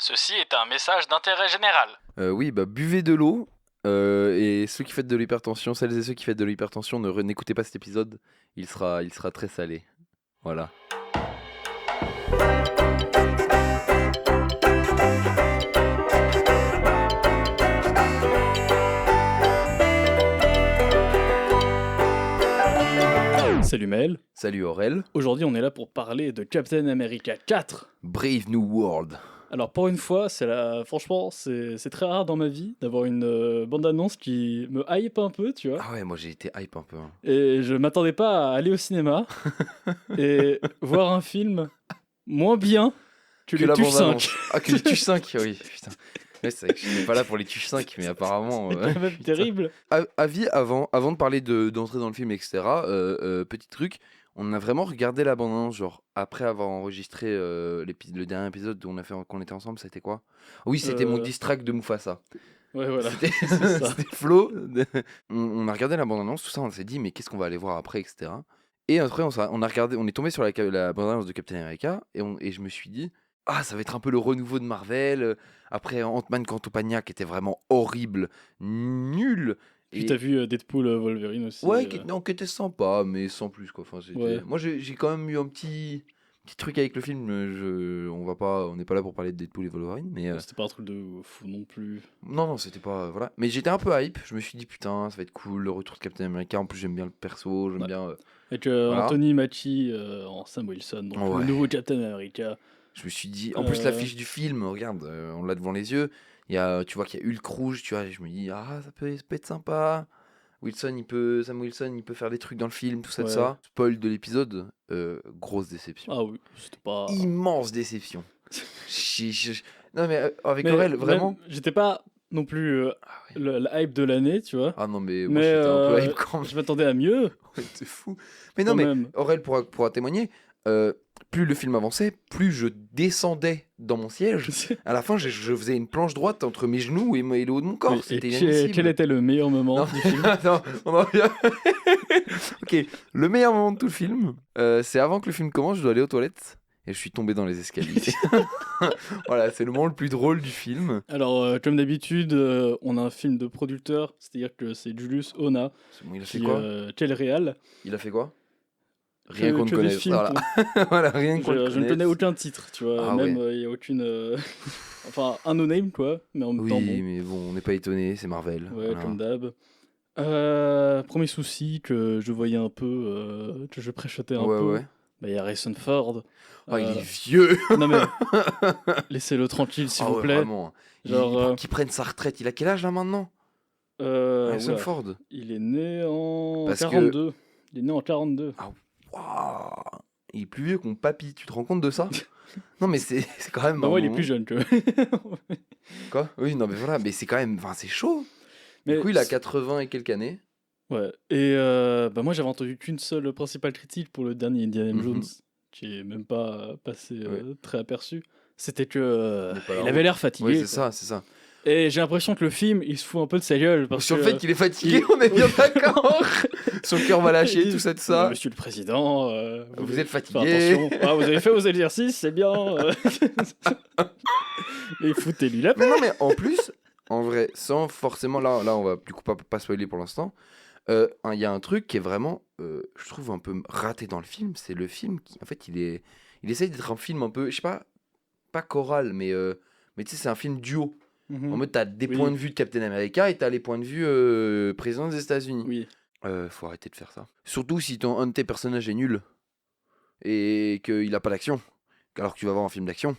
Ceci est un message d'intérêt général. Oui, bah buvez de l'eau. Et ceux qui fêtent de l'hypertension, celles et ceux qui fêtent de l'hypertension, n'écoutez pas cet épisode. Il sera très salé. Voilà. Salut Maël, Salut Aurel. aujourd'hui on est là pour parler de Captain America 4. Brave New World. Alors pour une fois, franchement c'est très rare dans ma vie d'avoir une bande-annonce qui me hype un peu, tu vois. Ah ouais, moi j'ai été hype un peu. Hein. Et je m'attendais pas à aller au cinéma et voir un film moins bien que les la Tuches bande-annonce. 5. Ah, que les Tuches 5, oui, putain. Ouais, c'est vrai que je n'étais pas là pour les Tuches 5, mais apparemment. C'est quand même putain. terrible. Avis avant de parler d'entrer dans le film, etc. Petit truc, on a vraiment regardé la bande-annonce, genre après avoir enregistré le dernier épisode où qu'on était ensemble, c'était quoi? Oui, c'était mon diss track de Mufasa. Ouais, voilà. C'était C'est ça. c'était Flo. On a regardé la bande-annonce, tout ça, on s'est dit, mais qu'est-ce qu'on va aller voir après, etc. Et après, on a regardé, on est tombé sur la bande-annonce de Captain America, et je me suis dit, ah, ça va être un peu le renouveau de Marvel. Après, Ant-Man Quantumania, qui était vraiment horrible, nul. Puis t'as vu Deadpool Wolverine aussi. Ouais, qui était sympa, mais sans plus, quoi. Enfin, Ouais. Moi, j'ai quand même eu un petit truc avec le film. On n'est pas là pour parler de Deadpool et Wolverine, mais C'était pas un truc de fou non plus. non, c'était pas, voilà. Mais j'étais un peu hype. Je me suis dit, putain, ça va être cool, le retour de Captain America. En plus, j'aime bien le perso, j'aime Ouais. bien. Avec Voilà. Anthony Mackie en Sam Wilson, donc Ouais. le nouveau Captain America. Je me suis dit, en plus, l'affiche du film, regarde, on l'a devant les yeux. Tu vois qu'il y a Hulk rouge, tu vois. Et je me dis, ah, ça peut être sympa. Sam Wilson, il peut faire des trucs dans le film, tout ça, Ouais. tout ça. Spoil de l'épisode, grosse déception. Ah oui, c'était pas. Immense déception. Non, mais avec Aurel, vraiment. même, j'étais pas non plus Ah ouais. la hype de l'année, tu vois. Ah non, mais moi Mais j'étais un peu hype quand même. je m'attendais à mieux. Ouais, t'es fou. Mais non, Quand mais même. Aurel pourra témoigner. Plus le film avançait, plus je descendais dans mon siège. À la fin, je faisais une planche droite entre mes genoux et le haut de mon corps. Oui, et C'était inadmissible. quel était le meilleur moment Non, du film? non, on en revient. Ok, le meilleur moment de tout le film, c'est avant que le film commence, je dois aller aux toilettes et je suis tombé dans les escaliers. Voilà, c'est le moment le plus drôle du film. Alors, comme d'habitude, on a un film de producteur, c'est-à-dire que c'est Julius Ona Il a fait quoi qui est le réal. Il a fait quoi Rien qu'on ne Que des connaisse. films Voilà, voilà, rien qu'on Je ne connais aucun titre, tu vois. Ah même, ouais. il n'y a aucune. Enfin, un no-name, quoi. Mais en même Oui, temps, bon. mais bon, on n'est pas étonné, c'est Marvel. Ouais, Voilà. comme d'hab. Premier souci que je voyais un peu, que je préchotais un peu. Ouais. Bah, il y a Harrison Ford. Oh, il est vieux. Non mais laissez-le tranquille, s'il vous plaît. Vraiment. Genre, Qu'il prenne sa retraite. Il a quel âge là maintenant Harrison oula, Ford. il est né en Parce que- 42. Il est né en 42. Waouh, il est plus vieux que mon papy. Tu te rends compte de ça Non, mais c'est quand même. Bah un ouais, il est moment- plus jeune que. Quoi Oui, non, mais voilà, mais c'est quand même. Enfin, c'est chaud. Mais Du coup, il a 80 et quelques années. ouais. Et bah moi, j'avais entendu qu'une seule principale critique pour le dernier Indiana Mhm. Jones, qui est même pas passé Ouais. très aperçu. C'était que Il est pas là, il ouais. avait l'air fatigué. Oui, c'est quoi. ça, c'est ça. Et j'ai l'impression que le film, il se fout un peu de sa gueule. Parce Sur que, le fait qu'il est fatigué, il- on est bien d'accord. Son cœur va lâcher, il- tout ça, tout ça. Monsieur le Président, Vous êtes faites fatigué. attention. Ah, vous avez fait vos exercices, c'est bien. Et foutez-lui la paix. Mais non, mais en plus, en vrai, sans forcément. Là on va du coup pas spoiler pour l'instant. Il y a un truc qui est vraiment, je trouve, un peu raté dans le film. C'est le film qui, en fait, il essaye d'être un film un peu, je sais pas choral, mais tu sais, c'est un film duo. En mode, t'as des Oui. points de vue de Captain America et t'as les points de vue président des États-Unis. Oui. Faut arrêter de faire ça. Surtout si un de tes personnages est nul et qu'il a pas d'action, alors que tu vas voir un film d'action.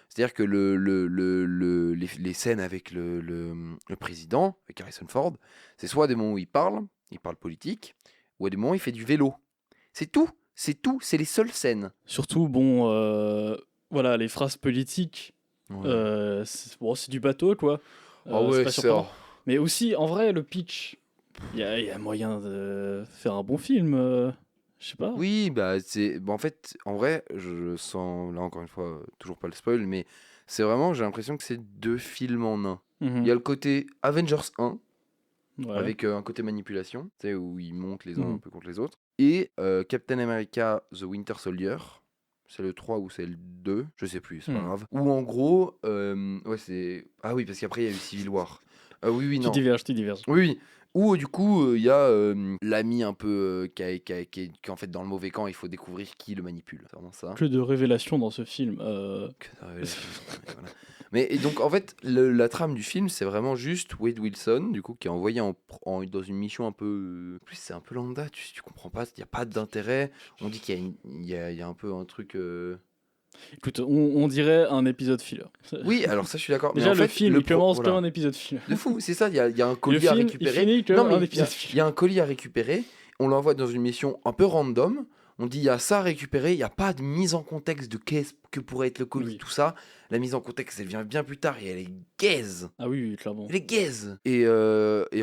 C'est-à-dire que les scènes avec le président, avec Harrison Ford, c'est soit des moments où il parle politique, ou à des moments où il fait du vélo. C'est tout, c'est les seules scènes. Surtout, bon, voilà, les phrases politiques, Ouais. c'est du bateau, quoi. Ah ouais, pas c'est surprenant. Mais aussi, en vrai, le pitch, il y a moyen de faire un bon film. Je sais pas. Oui, bah en fait, en vrai, je sens, là encore une fois, toujours pas le spoil, mais c'est vraiment, j'ai l'impression que c'est deux films en un. Mhm. Il y a le côté Avengers 1, Ouais. avec un côté manipulation, tu sais, où ils montent les uns Mhm. un peu contre les autres. Et Captain America The Winter Soldier, c'est le 3 ou c'est le 2, je sais plus, c'est pas Hmm. grave. Où en gros, ouais, c'est. Ah oui, parce qu'après il y a eu Civil War. Oui, Tu non. diverges, tu diverges. Oui, oui. Où du coup, il y a l'ami un peu qui est en fait dans le mauvais camp, il faut découvrir qui le manipule. C'est vraiment ça. Que de révélations dans ce film. Que de révélations. Et voilà. Mais et donc en fait, la trame du film, c'est vraiment juste Wade Wilson, du coup, qui est envoyé dans une mission un peu. En plus, c'est un peu lambda, tu comprends pas, il n'y a pas d'intérêt. On dit qu'il y a, il y a un peu un truc. Écoute, on dirait un épisode filler. Oui, alors ça, je suis d'accord. Mais Déjà, en le fait, film, il commence voilà. comme un épisode filler. De fou, c'est ça, il y a un Le colis à film, il récupérer. finit comme Non, mais un il y épisode a filler. un colis à récupérer, on l'envoie dans une mission un peu random. On dit il y a ça à récupérer, il n'y a pas de mise en contexte de qu'est-ce que pourrait être le colis, Oui. tout ça. La mise en contexte, elle vient bien plus tard et elle est gaze. Ah oui, oui, clairement. Elle est gaze. Et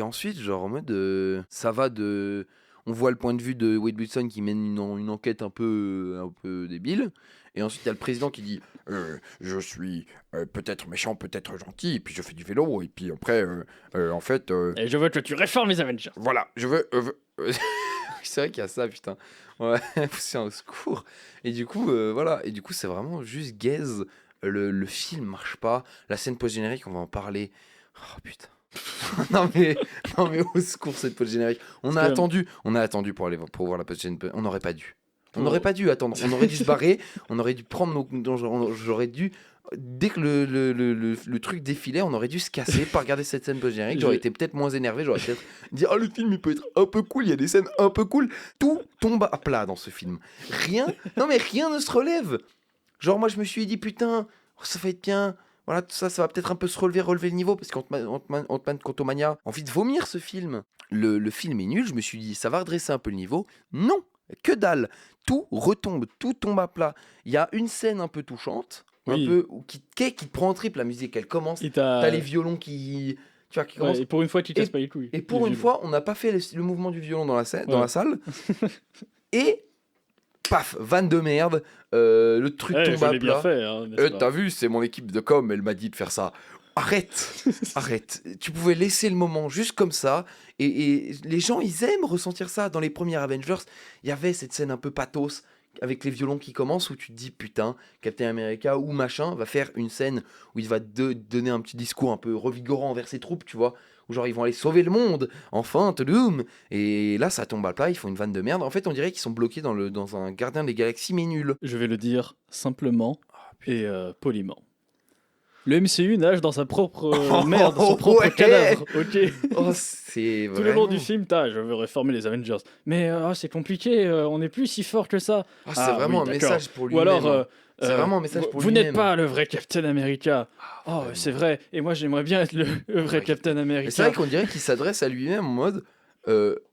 ensuite, genre en mode, ça va de. On voit le point de vue de Wade Wilson qui mène une enquête un peu débile. Et ensuite, il y a le président qui dit je suis peut-être méchant, peut-être gentil, et puis je fais du vélo, et puis après, en fait, Et je veux que tu réformes les Avengers. voilà, je veux. C'est vrai qu'il y a ça, putain. Ouais, c'est un secours. Et du coup, voilà. Et du coup, c'est vraiment juste gaze. Le film marche pas. La scène post-générique, on va en parler. Oh putain. non mais au secours cette post-générique. On a attendu pour voir la post-générique. On n'aurait pas dû. On n'aurait pas dû attendre. On aurait dû se barrer. On aurait dû prendre j'aurais dû. Dès que le truc défilait, on aurait dû se casser, pas regarder cette scène post-générique. J'aurais été peut-être moins énervé. J'aurais peut-être dit le film il peut être un peu cool. Il y a des scènes un peu cool. Tout tombe à plat dans ce film. Rien ne se relève. Genre moi je me suis dit putain, ça va être bien. Voilà, tout ça va peut-être un peu se relever le niveau parce qu'Ant-Man Quantumania, envie de vomir ce film. Le film est nul, je me suis dit ça va redresser un peu le niveau. Non, que dalle. Tout retombe, tout tombe à plat. Il y a une scène un peu touchante, Oui. un peu qui te prend en trip, la musique elle commence. Et T'as les violons qui commencent. Ouais, et pour une fois, tu casses pas les couilles. Et pour une fois, on n'a pas fait le mouvement du violon dans la salle. Et paf, vanne de merde, le truc tombe je à l'ai bien plat. fait. Hein, n'est-ce pas T'as vu, c'est mon équipe de com, elle m'a dit de faire ça. Arrête, arrête. Tu pouvais laisser le moment juste comme ça. Et les gens, ils aiment ressentir ça. Dans les premiers Avengers, il y avait cette scène un peu pathos avec les violons qui commencent où tu te dis putain, Captain America ou machin va faire une scène où il va donner un petit discours un peu revigorant envers ses troupes, tu vois. Où genre ils vont aller sauver le monde, enfin, toudoum. Et là, ça tombe à plat, ils font une vanne de merde. En fait, on dirait qu'ils sont bloqués dans un Gardien des Galaxies, mais nul. Je vais le dire simplement et poliment. Le MCU nage dans sa propre merde, son propre ouais. cadavre, ok. Oh, c'est Tout le long du film, je veux réformer les Avengers. Mais c'est compliqué, on n'est plus si fort que ça. Oh, c'est vraiment oui, un d'accord. message pour Ou lui-même. alors, c'est vraiment un message pour vous lui-même. n'êtes pas le vrai Captain America. Oh, vraiment. c'est vrai. Et moi, j'aimerais bien être le vrai Ouais. Captain America. Mais c'est vrai qu'on dirait qu'il s'adresse à lui-même en mode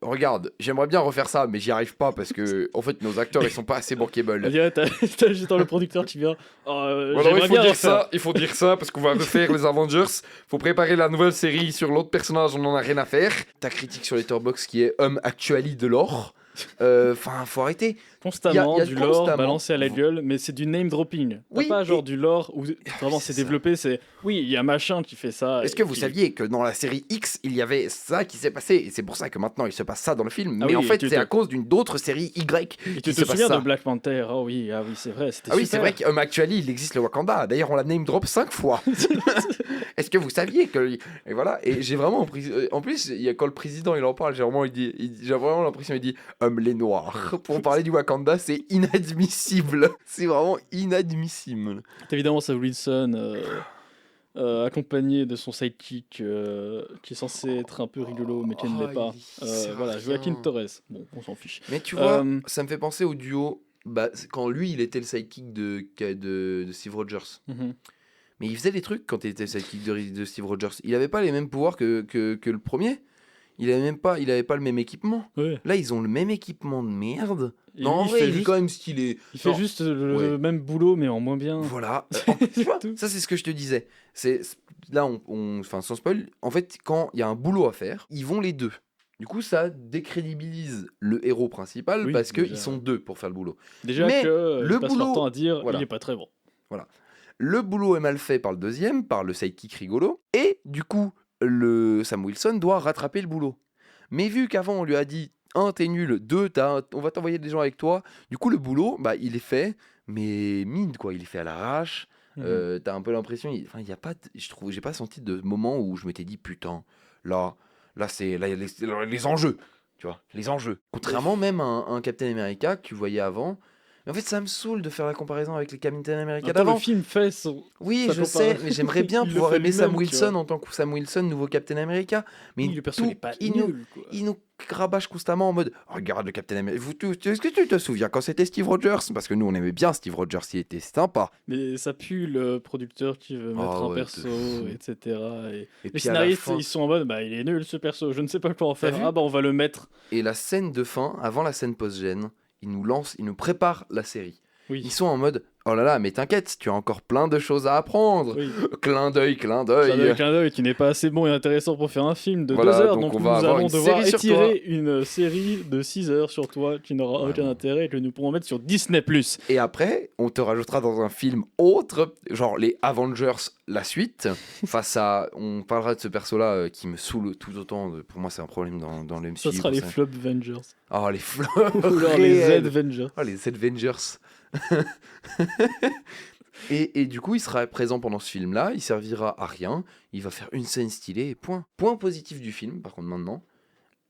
regarde, j'aimerais bien refaire ça, mais j'y arrive pas parce que en fait nos acteurs ils sont pas assez On bankable. dirait, t'as juste dans le producteur qui vient. Alors J'aimerais bien refaire. il faut dire ça parce qu'on va refaire les Avengers. Faut préparer la nouvelle série sur l'autre personnage, on en a rien à faire. Ta critique sur Letterboxd qui est homme actuali de l'or. Enfin, faut arrêter. Constamment Il y a du lore constamment. balancé à la gueule, mais c'est du name dropping. T'as Oui, pas genre et- du lore où vraiment c'est c'est ça. développé, c'est oui, il y a machin qui fait ça. Est-ce et que vous qui- saviez que dans la série X, il y avait ça qui s'est passé et c'est pour ça que maintenant il se passe ça dans le film. Ah Mais oui, en fait, tu c'est te- à cause d'une autre série Y Et qui tu se te passe souviens ça. de Black Panther? Ah oui, c'est vrai, c'était Ah oui, c'est super. vrai qu'Homme Actually, il existe le Wakanda. D'ailleurs, on l'a name drop 5 fois. Est-ce que vous saviez que... Et voilà, et j'ai vraiment... En plus, quand le président, il en parle, j'ai vraiment l'impression, il dit « Homme les Noirs ». Pour parler du Wakanda, c'est inadmissible. C'est vraiment inadmissible. C'est évidemment Sam Wilson, accompagné de son sidekick, qui est censé être un peu rigolo, mais qui ne l'est pas. Voilà, Joaquin Torres. Bon, on s'en fiche. Mais tu vois, Euh, ça me fait penser au duo... Bah, quand lui, il était le sidekick de Steve Rogers. Mhm. Mais il faisait des trucs quand il était le sidekick de Steve Rogers. Il avait pas les mêmes pouvoirs que le premier. Il avait pas le même équipement. Ouais. Là, ils ont le même équipement de merde. Et Non, en lui, vrai, il est juste- quand même stylé. Il fait Non, juste le ouais. même boulot, mais en moins bien. Voilà. Tu vois, tout. ça, c'est ce que je te disais. Là, enfin, sans spoil, en fait, quand il y a un boulot à faire, ils vont les deux. Du coup, ça décrédibilise le héros principal Oui, parce déjà. qu'ils sont deux pour faire le boulot. Déjà Mais que le ils passent leur boulot- temps à dire voilà. il est pas très bon. Le boulot est mal fait par le deuxième, par le sidekick rigolo, et du coup, le Sam Wilson doit rattraper le boulot. Mais vu qu'avant on lui a dit 1 t'es nul, 2 on va t'envoyer des gens avec toi, du coup le boulot, bah il est fait, mais mine, quoi. Il est fait à l'arrache. T'as un peu l'impression, enfin, il y a pas, j'ai pas senti de moment où je m'étais dit putain, là, là, il y a les enjeux, tu vois, les enjeux. Contrairement même à un Captain America que tu voyais avant. Mais en fait, ça me saoule de faire la comparaison avec les Captain America Attends, le d'avant. film fait Oui, sa je sais, mais j'aimerais bien Il le pouvoir fait aimer Sam lui-même, tu vois. Wilson en tant que Sam Wilson, nouveau Captain America. Mais Oui, le perso n'est pas nul, quoi. il nous rabâche constamment en mode regarde le Captain America. Est-ce que tu te souviens quand c'était Steve Rogers? Parce que nous, on aimait bien Steve Rogers, il était sympa. Mais ça pue le producteur qui veut mettre un ouais, perso, de fou. etc. Et Et les puis à la scénaristes, fin, ils sont en mode, bah il est nul ce perso, je ne sais pas quoi en T'as faire. vu Ah bah on va le mettre. et la scène de fin, avant la scène post-gène, ils nous préparent la série. Ils Oui, sont en mode oh là là, mais t'inquiète, tu as encore plein de choses à apprendre. oui. Clin d'œil, clin Clin d'œil. d'œil qui n'est pas assez bon et intéressant pour faire un film de Voilà, 2 heures, donc donc on nous va avoir allons une devoir série sur étirer une série de 6 heures sur toi qui n'aura aucun Vraiment. intérêt et que nous pourrons mettre sur Disney+. Et après, on te rajoutera dans un film autre, genre les Avengers, la suite. Face à, on parlera de ce perso-là qui me saoule tout autant. Pour moi, c'est un problème dans le MCU. Ça sera pour les ça. Flop Avengers. Oh, les flops Ou alors les réels. Z-Avengers. Oh, les Avengers. Et du coup, il sera présent pendant ce film-là, il servira à rien, il va faire une scène stylée et point. Point positif du film, par contre, maintenant,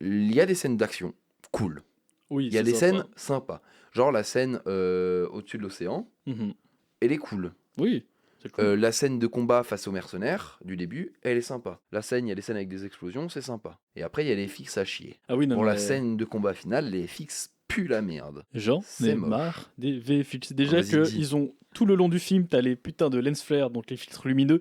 il y a des scènes d'action, cool. Oui, Il y a c'est des sympa. scènes sympas. Genre la scène au-dessus de l'océan, Mhm. elle est cool. Oui, c'est cool. La scène de combat face aux mercenaires du début, elle est sympa. La scène, il y a des scènes avec des explosions, c'est sympa. Et après, il y a les FX à chier. Ah oui, non Pour la mais... scène de combat finale, les FX puent la merde. J'en C'est ai moche. marre des VFX. Déjà Vas-y, dis. qu'ils ont, tout le long du film, t'as les putains de lens flare, donc les filtres lumineux,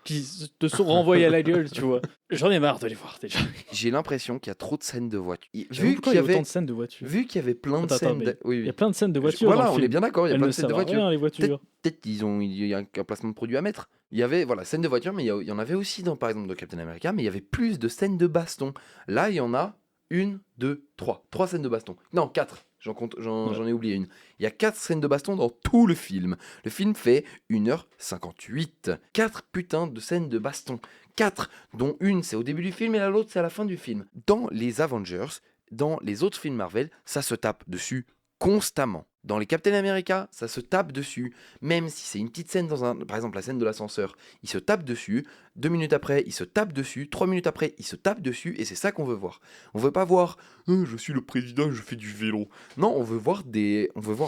qui te sont renvoyés à la gueule, tu vois. J'en ai marre de les voir déjà. J'ai l'impression qu'il y a trop de scènes de voiture. J'avoue, Vu pourquoi qu'il y il y a autant avait de scènes de voitures. Vu qu'il y avait plein de Attends, scènes. mais Oui, Il y a oui. plein de scènes de voitures Voilà, dans le on film. est bien d'accord, il y a Elles plein ne de scènes de servent à voitures. rien, les voitures. Peut-être il y a un placement de produit à mettre. Il y avait, voilà, scènes de voiture, mais il y en avait aussi dans, par exemple, dans Captain America, mais il y avait plus de scènes de baston. Là, il y en a une, deux, trois. Trois scènes de baston. Non, quatre. J'en ai oublié une. Il y a 4 scènes de baston dans tout le film. Le film fait 1h58. 4 putains de scènes de baston. 4, dont une c'est au début du film et l'autre c'est à la fin du film. Dans les Avengers, dans les autres films Marvel, ça se tape dessus constamment. Dans les Captain America, ça se tape dessus. Même si c'est une petite scène dans un... Par exemple, la scène de l'ascenseur, il se tape dessus. 2 minutes après, il se tape dessus. 3 minutes après, il se tape dessus. Et c'est ça qu'on veut voir. On veut pas voir je suis le président, je fais du vélo. Non, on veut voir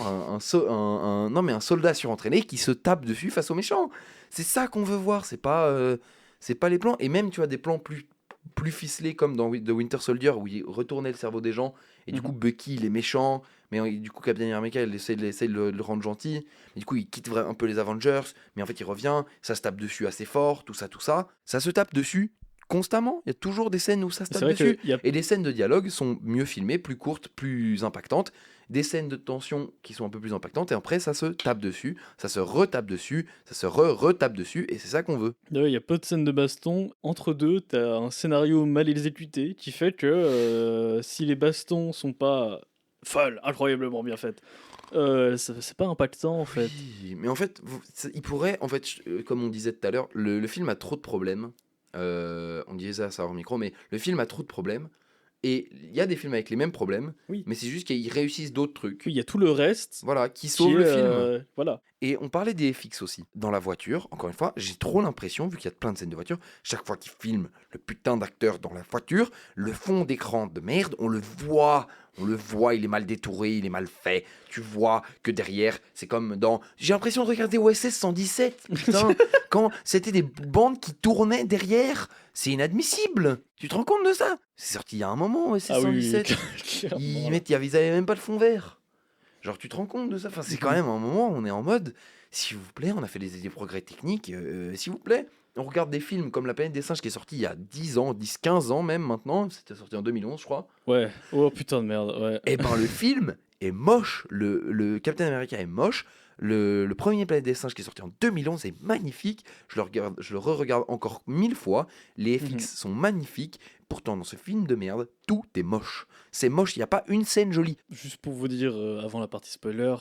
un soldat surentraîné qui se tape dessus face aux méchants. C'est ça qu'on veut voir. C'est pas les plans. Et même, tu as des plans plus ficelés comme dans The Winter Soldier où il retournait le cerveau des gens. Et du coup, Bucky, il est méchant. Mais du coup, Captain America, il essaie de le rendre gentil. Mais du coup, il quitte un peu les Avengers. Mais en fait, il revient. Ça se tape dessus assez fort. Tout ça. Ça se tape dessus constamment. Il y a toujours des scènes où ça se C'est tape vrai dessus. qu'il y a... Et les scènes de dialogue sont mieux filmées, plus courtes, plus impactantes. Des scènes de tension qui sont un peu plus impactantes. Et après, ça se tape dessus. Ça se retape dessus. Ça se retape dessus. Et c'est ça qu'on veut. Il y a peu de scènes de baston. Entre deux, t'as un scénario mal exécuté qui fait que si les bastons sont pas folles, incroyablement bien faites, c'est pas impactant en fait. Oui, mais en fait, il pourrait, en fait, comme on disait tout à l'heure, le film a trop de problèmes. On disait ça hors micro, mais le film a trop de problèmes. Et il y a des films avec les mêmes problèmes, Oui. mais c'est juste qu'ils réussissent d'autres trucs. Oui, il y a tout le reste. Voilà, qui qui sauvent est, le film. Voilà. Et on parlait des FX aussi. Dans la voiture, encore une fois, j'ai trop l'impression, vu qu'il y a plein de scènes de voiture, chaque fois qu'ils filment le putain d'acteur dans la voiture, le fond d'écran de merde, on le voit, il est mal détouré, il est mal fait. Tu vois que derrière, c'est comme dans... J'ai l'impression de regarder OSS 117, putain, quand c'était des bandes qui tournaient derrière, c'est inadmissible. Tu te rends compte de ça? C'est sorti il y a un moment, OSS Ah oui, 117. clairement, Ils là. avaient même pas le fond vert. Genre, tu te rends compte de ça? Enfin, c'est quand même un moment où on est en mode, s'il vous plaît, on a fait des progrès techniques, s'il vous plaît. On regarde des films comme La planète des singes qui est sorti il y a 10 ans, 10, 15 ans même maintenant, c'était sorti en 2011, je crois. Ouais. Oh putain de merde, ouais. Et ben, le film est moche. Le Captain America est moche. Le premier Planète des singes qui est sorti en 2011 est magnifique. Je le re-regarde encore 1000 fois. Les FX sont magnifiques. Pourtant, dans ce film de merde, tout est moche. C'est moche, il n'y a pas une scène jolie. Juste pour vous dire, avant la partie spoiler,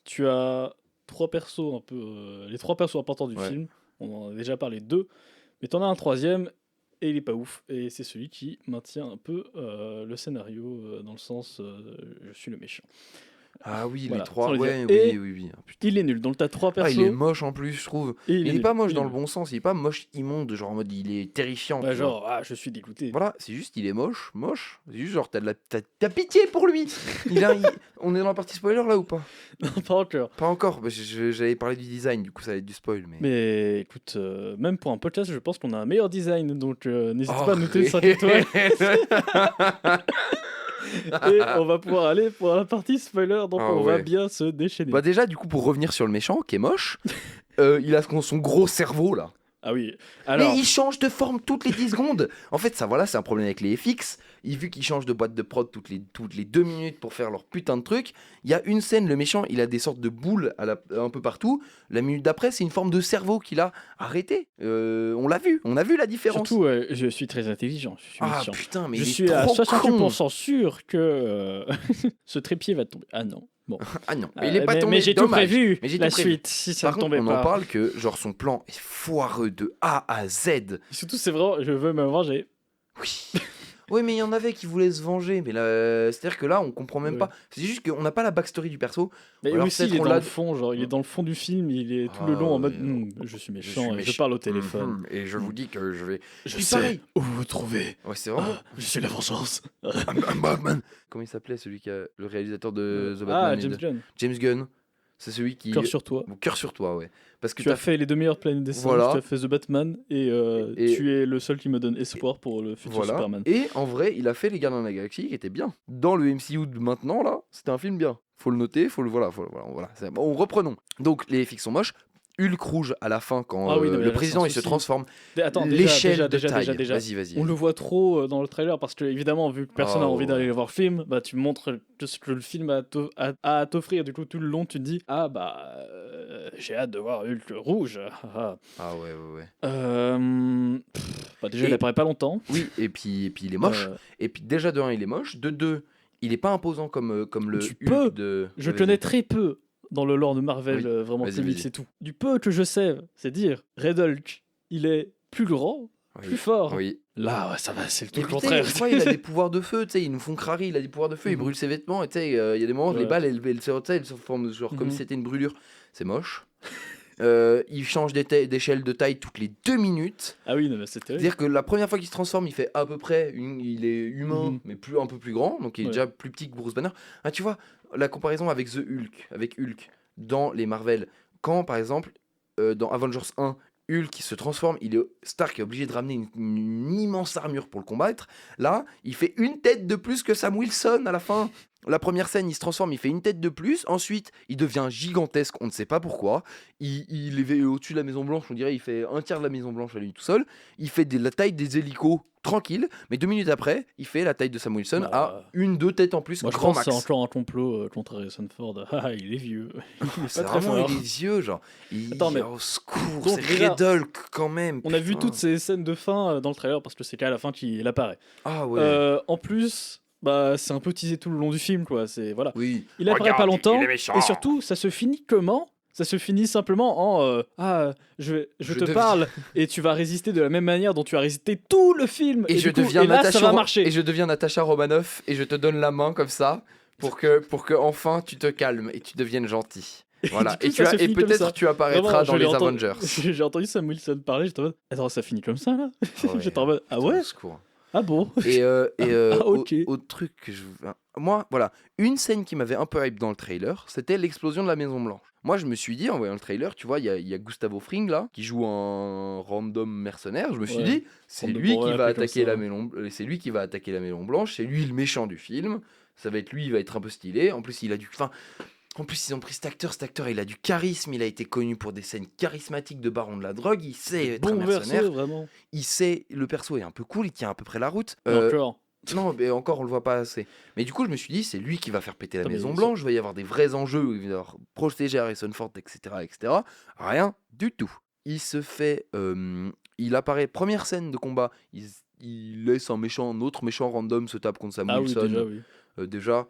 tu as 3 persos un peu... les 3 persos importants du Ouais. film, on en a déjà parlé 2, mais t'en as un troisième, et il est pas ouf, et c'est celui qui maintient un peu le scénario, dans le sens je suis le méchant. Ah oui, Voilà, les trois, sans le dire. ouais, Et oui. Ah, putain. il est nul. Donc t'as 3 Ah, persos. il est moche en plus, je trouve. Et Il est nul. pas moche Il est dans le nul. bon sens, il est pas moche immonde, genre en mode il est terrifiant, Ouais, tu vois. genre, ah, je suis dégoûté. Voilà, c'est juste, il est moche. C'est juste genre, t'as pitié pour lui. On est dans la partie spoiler là ou pas? Non, pas encore. Pas encore, bah, j'allais parler du design, du coup ça va être du spoil, mais... Mais écoute, même pour un podcast, je pense qu'on a un meilleur design. Donc n'hésite Oh, pas à noter 5 étoiles. Et on va pouvoir aller pour la partie spoiler. Donc Ah on va ouais. bien se déchaîner. Bah déjà, du coup, pour revenir sur le méchant, qui est moche, il a son gros cerveau là. Ah oui. Mais Alors, il change de forme toutes les 10 secondes. En fait, ça voilà, c'est un problème avec les FX. Vu qu'ils changent de boîte de prod toutes les 2 minutes pour faire leur putain de truc, il y a une scène, le méchant, il a des sortes de boules un peu partout. La minute d'après, c'est une forme de cerveau qu'il a arrêté. On l'a vu, on a vu la différence. surtout, je suis très intelligent. Je suis Ah méchant. putain, mais Je il est suis à trop con. 68% sûr que ce trépied va tomber. Ah non. Bon. Ah non, mais il est pas tombé. Mais j'ai tout dommage. prévu. Mais j'ai La tout prévu. suite, si ça Par ne contre, tombait on pas. en parle que genre son plan est foireux de A à Z. Et surtout, c'est vraiment, je veux me venger. Oui. Oui, mais il y en avait qui voulaient se venger. Mais là, c'est-à-dire que là, on comprend même Ouais. pas. C'est juste qu'on n'a pas la backstory du perso. Mais Alors, aussi, il est peut-être on dans l'a- le fond, genre, il est dans le fond du film, il est tout le Ah long en mode ouais. je suis méchant et je parle au téléphone. Et je vous dis que je vais. Je Puis sais pareil. où vous trouvez. Ouais, c'est vraiment. Ah, je suis la vengeance. Batman. Comment il s'appelait celui qui a le réalisateur de The Batman Ah, et James de- Gunn. James Gunn. C'est celui qui. Cœur sur toi. Bon, cœur sur toi, ouais. Parce que Tu as fait les 2 meilleures planètes des singes, Voilà. tu as fait The Batman et, Et- tu es le seul qui me donne espoir pour le futur Voilà. Superman. Et en vrai, il a fait Les Gardiens de la Galaxie qui était bien. Dans le MCU de maintenant, là, c'était un film bien. Faut le noter, voilà. Bon, reprenons. Donc, les FX sont moches. Hulk rouge à la fin, quand Ah oui, non, mais le là, président c'est un il se souci. transforme. Attends, L'échelle de déjà. taille. Vas-y. On le voit trop dans le trailer parce que, évidemment, vu que personne n'a Oh, envie d'aller ouais. voir le film, bah, tu montres tout ce que le film a à t'offrir. Du coup, tout le long, tu te dis ah bah j'ai hâte de voir Hulk rouge. Ah, Ah ouais. bah, déjà, il Et- apparaît pas longtemps. Oui, et puis il est moche. Euh, Et puis déjà de 1, il est moche. De 2, il est pas imposant comme le Du Hulk peu. de. Je Vas-y. connais très peu dans le lore de Marvel, Oui. vraiment Vas-y, comics vas-y. et tout. Du peu que je sais, c'est dire Red Hulk, il est plus grand, plus fort. Oui. Là, ouais, ça va, c'est tout Et le puis, tu sais, contraire. des fois, il a des pouvoirs de feu, tu sais, ils nous font crari, il a des pouvoirs de feu, il Mhm. brûle ses vêtements, et tu sais, il y a des moments où les Ouais. balles, elles se forment genre comme Mhm. si c'était une brûlure. C'est moche. Il change d'échelle de taille toutes les 2 minutes. Ah oui, non, mais c'est terrible. C'est-à-dire que la première fois qu'il se transforme, il fait à peu près, il est humain, Mhm. mais un peu plus grand, donc il est Ouais. déjà plus petit que Bruce Banner. Ah, tu vois, la comparaison avec Hulk, dans les Marvel, quand par exemple, dans Avengers 1, Hulk qui se transforme, Stark est obligé de ramener une immense armure pour le combattre. Là, il fait une tête de plus que Sam Wilson à la fin. La première scène, il se transforme, il fait une tête de plus. Ensuite, il devient gigantesque, on ne sait pas pourquoi. Il est au-dessus de la Maison Blanche, on dirait, il fait un tiers de la Maison Blanche à lui tout seul. Il fait la taille des hélicos tranquille, mais 2 minutes après, il fait la taille de Sam Wilson Bah, à 2 têtes en plus, Moi, je grand pense que max. c'est encore un complot contre Harrison Ford. Ah, il est vieux. Il est C'est pas très vraiment fort. il est vieux, genre. Attends, mais- Au secours, Donc, c'est déjà, Red Hulk quand même. On a vu putain. toutes ces scènes de fin dans le trailer parce que c'est qu'à la fin qu'il apparaît. Ah ouais. En plus, bah, c'est un peu teasé tout le long du film, quoi. C'est voilà. Oui. Il apparaît pas longtemps. il est méchant. Et surtout, ça se finit comment? Ça se finit simplement en je Je te deviens- parle et tu vas résister de la même manière dont tu as résisté tout le film. Et, du coup, et là, ça va marcher. Et je deviens Natasha Romanoff et je te donne la main comme ça pour que enfin tu te calmes et tu deviennes gentil. Voilà. du coup, Et, ça se et finit comme ça. peut-être tu apparaîtras Vraiment, dans je l'ai les entendu- Avengers. J'ai entendu Sam Wilson parler, j'étais en mode attends, ça finit comme ça là? Ouais, J'étais en mode ah putain, ouais? au secours. Ah bon? Et, Ah, ok. autre truc que moi, voilà, une scène qui m'avait un peu hype dans le trailer, c'était l'explosion de la Maison Blanche. Moi, je me suis dit, en voyant le trailer, tu vois, il y a Gustavo Fring, là, qui joue un random mercenaire. Je me suis Ouais. dit, c'est Random, lui on va qui va l'appeler comme attaquer ça. la Maison, c'est lui qui va attaquer la Maison Blanche, c'est lui le méchant du film. Ça va être lui, il va être un peu stylé. En plus, en plus, ils ont pris cet acteur, il a du charisme, il a été connu pour des scènes charismatiques de baron de la drogue, il sait être un Bon mercenaire, verso, vraiment. il sait, le perso est un peu cool, il tient à peu près la route. Encore. Non, mais encore, on le voit pas assez. Mais du coup, je me suis dit, c'est lui qui va faire péter la Attends, mais Maison ça- Blanche, il va y avoir des vrais enjeux, il va y avoir protéger Harrison Ford, etc. Rien du tout. Il se fait... il apparaît, première scène de combat, il laisse un autre méchant random se tape contre Sam Ah oui, Wilson. déjà, oui. Déjà,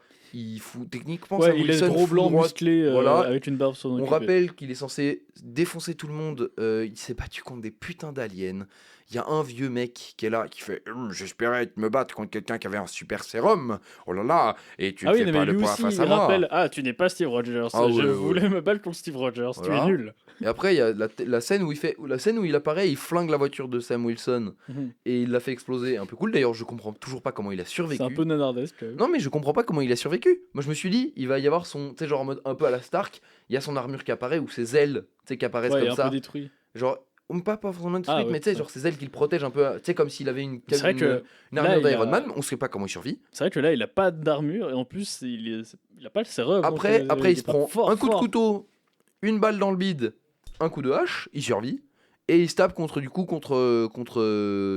techniquement, Ouais, Sam il est Wilson gros full blanc droit. musclé Voilà. avec une barbe sur On rappelle qu'il est censé défoncer tout le monde. Il s'est battu contre des putains d'aliens. Il y a un vieux mec qui est là, qui fait j'espérais me battre contre quelqu'un qui avait un super sérum. Oh là là. Et tu ne fais mais pas le lui poids aussi, face il à moi. rappelle tu n'es pas Steve Rogers. Ah Je ouais, ouais. voulais me battre contre Steve Rogers. Tu Voilà. es nul. Et après, il y a la scène où il apparaît, il flingue la voiture de Sam Wilson Mhm. et il la fait exploser. Un peu cool. D'ailleurs, je comprends toujours pas comment il a survécu. C'est un peu nanardesque. Quand même. Non, mais je comprends pas comment il a survécu. Moi, je me suis dit, il va y avoir son. Tu sais, genre en mode un peu à la Stark, il y a son armure qui apparaît ou ses ailes, tu sais, qui apparaissent Ouais, il est comme un ça. peu détruit. Genre, pas forcément détruite, ouais, mais tu sais, ouais. genre ses ailes qui le protègent un peu. Tu sais, comme s'il avait une C'est vrai que là, armure il a- d'Iron Man. On sait pas comment il survit. C'est vrai que là, il a pas d'armure et en plus, il a pas le sérum. Après, donc, il se est pas prend fort, un coup de fort. couteau, une balle dans le bide, un coup de hache, il survit. Et il se tape contre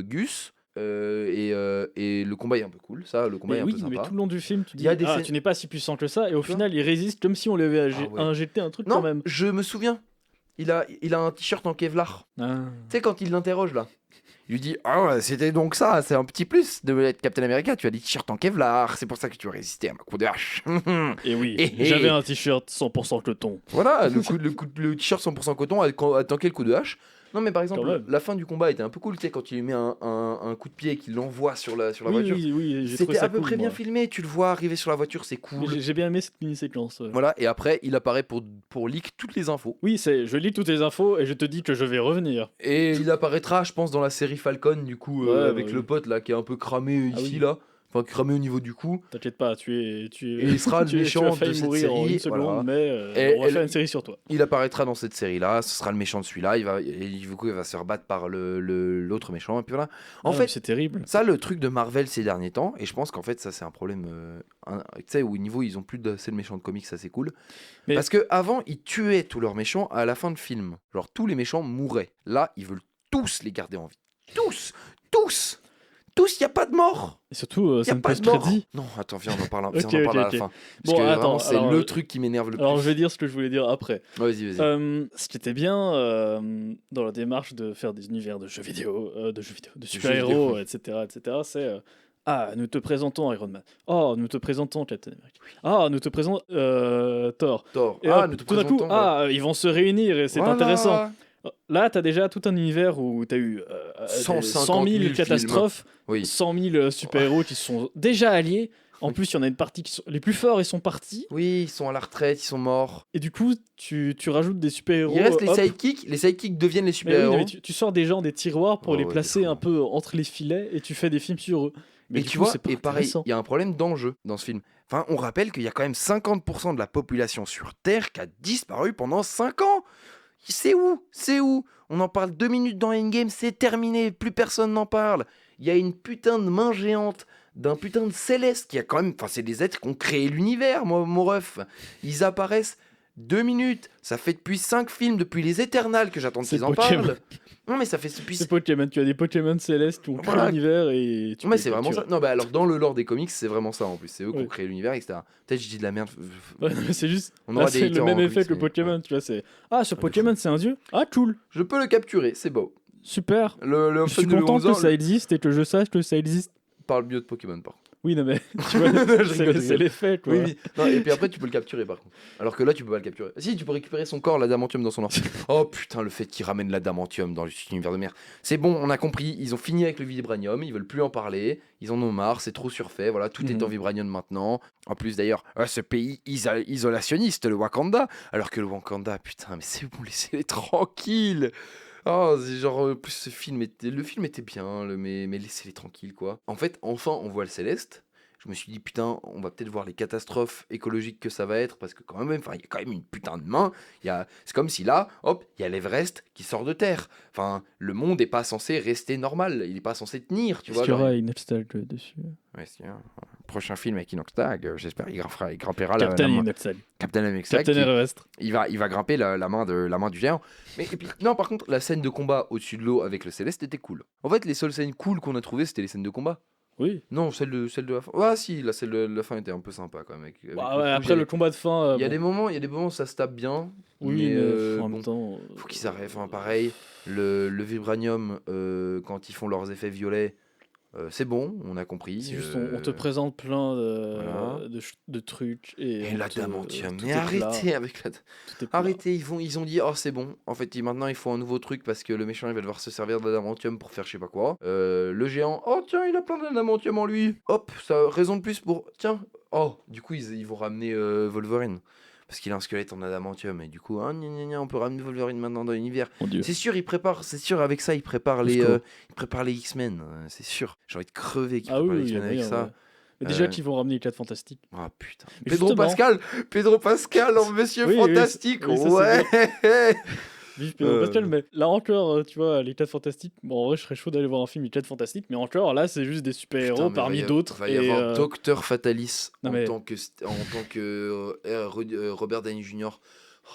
Gus. Et le combat est un peu cool. Ça, le combat est Mais un oui, peu mais sympa. tout le long du film, tu Il dis y a des scènes- tu n'es pas si puissant que ça, et au Tu vois final, il résiste comme si on lui avait Ah ouais. injecté un truc Non, quand même. je me souviens. Il a un t-shirt en Kevlar. Ah. Tu sais, quand il l'interroge là, il lui dit ah ouais, c'était donc ça, c'est un petit plus de être Captain America. Tu as des t-shirts en Kevlar, c'est pour ça que tu as résisté à ma coup de hache. Et oui, Et- j'avais un t-shirt 100% coton. Voilà, le t-shirt 100% coton a tanké le coup de hache. Non, mais par Quand exemple, même. la fin du combat était un peu cool, tu sais, quand il lui met un coup de pied et qu'il l'envoie sur la Oui, voiture. oui, j'ai trouvé C'était ça à peu cool, près bien moi. filmé, tu le vois arriver sur la voiture, c'est Mais cool. j'ai bien aimé cette mini-séquence. Voilà, et après, il apparaît pour leak toutes les infos. Oui, je lis toutes les infos et je te dis que je vais revenir. Et il apparaîtra, je pense, dans la série Falcon, du coup, Ouais, avec bah le oui. pote là qui est un peu cramé Ah ici, oui. là. Enfin, cramé au niveau du cou. T'inquiète pas, Et il sera le tu méchant as de failli cette mourir en série, une seconde, voilà. mais Et on va elle- faire une série sur toi. Il apparaîtra dans cette série-là, ce sera le méchant de celui-là, du coup, il va se rebattre par l'autre méchant, et puis voilà. En Ah, fait, c'est terrible. ça, le truc de Marvel ces derniers temps, et je pense qu'en fait, ça, c'est un problème, tu sais, au niveau, ils ont plus assez de méchants de comics, ça, c'est cool. Mais- Parce que avant ils tuaient tous leurs méchants à la fin de film. Genre, tous les méchants mouraient. Là, ils veulent tous les garder en vie. Tous Tous, il n'y a pas de mort. Et surtout, Il ça a me pas pose de mort. prédit. Non, attends, viens, on en parle, Ok, viens, on en parle à ok, la ok. fin. Parce Bon, que attends, vraiment, c'est alors, le truc qui m'énerve le Alors, plus. je vais dire ce que je voulais dire après. Vas-y. Ce qui était bien dans la démarche de faire des univers de jeux vidéo, de super-héros, etc., c'est nous te présentons Iron Man. Oh, nous te présentons Captain America. Ah, nous te présentons Thor. Thor. Et Ah, hop, nous te tout d'un coup, présentons, voilà. ils vont se réunir et c'est Voilà. intéressant. Là, t'as déjà tout un univers où t'as eu 150 100 000 000 catastrophes, Oui. 100 000 super-héros qui sont déjà alliés. En plus, il y en a une partie qui sont les plus forts, ils sont partis. Oui, ils sont à la retraite, ils sont morts. Et du coup, tu rajoutes des super-héros. Il reste les hop. sidekicks. Les sidekicks deviennent les Mais oui, super-héros. mais tu sors des gens des tiroirs pour Oh, les ouais, placer des fous. un peu entre les filets et tu fais des films sur eux. Mais Et du tu coup, vois, c'est pas et pareil, intéressant. il y a un problème d'enjeu dans ce film. Enfin, on rappelle qu'il y a quand même 50% de la population sur Terre qui a disparu pendant 5 ans. C'est où On en parle 2 minutes dans Endgame, c'est terminé, plus personne n'en parle. Il y a une putain de main géante d'un putain de Céleste qui a quand même... Enfin, c'est des êtres qui ont créé l'univers, mon ref. Ils apparaissent 2 minutes. Ça fait depuis 5 films, depuis les Éternals que j'attends C'est qu'ils en Pokémon. parlent. Non, mais ça fait depuis... C'est Pokémon, tu as des Pokémon célestes qui ont créé Voilà. l'univers et tu Mais peux c'est les vraiment ça. capturer. Non, bah alors dans le lore des comics, c'est vraiment ça en plus. C'est eux qui Ouais. ont créé l'univers, etc. Peut-être que je dis de la merde. Ouais, non, mais c'est juste. On Là, aura des c'est le haters même en effet comics, que mais- Pokémon, tu vois. C'est ce de Pokémon, c'est un dieu. Ah, cool, Je peux le capturer, c'est beau. super. Le Je suis fait de content Léonzan, que ça existe et que je sache que ça existe. parle mieux de Pokémon, par contre. Oui, non, mais tu vois, Je c'est rigole. c'est l'effet, quoi. Oui. Non, et puis après, tu peux le capturer, par contre. Alors que là, tu peux pas le capturer. Si, tu peux récupérer son corps, l'adamantium dans son or. Oh putain, le fait qu'il ramène l'adamantium dans l'univers de merde. C'est bon, on a compris. Ils ont fini avec le vibranium. Ils veulent plus en parler. Ils en ont marre. C'est trop surfait. Voilà, tout est Mhm. en vibranium maintenant. En plus, d'ailleurs, ce pays isolationniste, le Wakanda. Alors que le Wakanda, putain, mais c'est bon, laissez-les tranquilles. Oh, c'est genre, plus le film était bien, mais laissez-les tranquilles, quoi. En fait, enfin, on voit le Céleste. Je me suis dit, putain, on va peut-être voir les catastrophes écologiques que ça va être, parce que quand même, enfin, il y a quand même une putain de main. C'est comme si là, hop, il y a l'Everest qui sort de terre. Enfin, le monde n'est pas censé rester normal, il n'est pas censé tenir, tu Est-ce vois. qu'il y genre, aura une nostalgie dessus Ouais, c'est un prochain film avec Inoxtag, j'espère, il grimpera la Captain main. Inoxtag. Captain Inoxtag, Captain Everest. il va grimper la main du géant. Mais et puis, non, par contre, la scène de combat au-dessus de l'eau avec le Céleste était cool. En fait, les seules scènes cool qu'on a trouvées, c'était les scènes de combat. Oui. Non, celle de la fin. Ah si, celle de la fin était un peu sympa quand même. Avec Bah le ouais, coup, après le combat de fin. il y a bon. des moments où ça se tape bien. Oui, mais en bon, même temps. faut qu'ils arrêtent. Enfin, pareil, le vibranium, quand ils font leurs effets violets, C'est bon, on a compris. C'est juste, on te présente plein voilà. de trucs et Et on l'adamantium, tout mais est plat, arrêtez avec la... tout est plat. Arrêtez, ils ont dit, oh c'est bon, en fait maintenant il faut un nouveau truc parce que le méchant il va devoir se servir de l'adamantium pour faire je sais pas quoi. Le géant, oh tiens il a plein d'adamantium en lui, hop, ça raison de plus pour, tiens, oh, du coup ils vont ramener Wolverine. Parce qu'il a un squelette en adamantium et du coup, hein, gna, gna, gna, on peut ramener Wolverine maintenant dans l'univers. Mon Dieu. C'est sûr avec ça il prépare Let's go. les X-Men, c'est sûr. J'ai envie de crever qu'il Ah prépare oui, les il y a X-Men avec moyen, ça. ouais. Mais déjà Euh, qu'ils vont ramener les 4 Fantastiques. Ah putain. Mais Pedro Pascal en Monsieur Oui, oui, Fantastique, oui, ça, ouais. Vive Pedro Euh. Pascal, mais là encore, tu vois, les 4 Fantastiques. Bon, en vrai, je serais chaud d'aller voir un film Les 4 Fantastiques, mais encore, là, c'est juste des Putain, super-héros mais parmi d'autres. va y et, avoir Docteur Fatalis non, en mais- tant que Robert Downey Jr.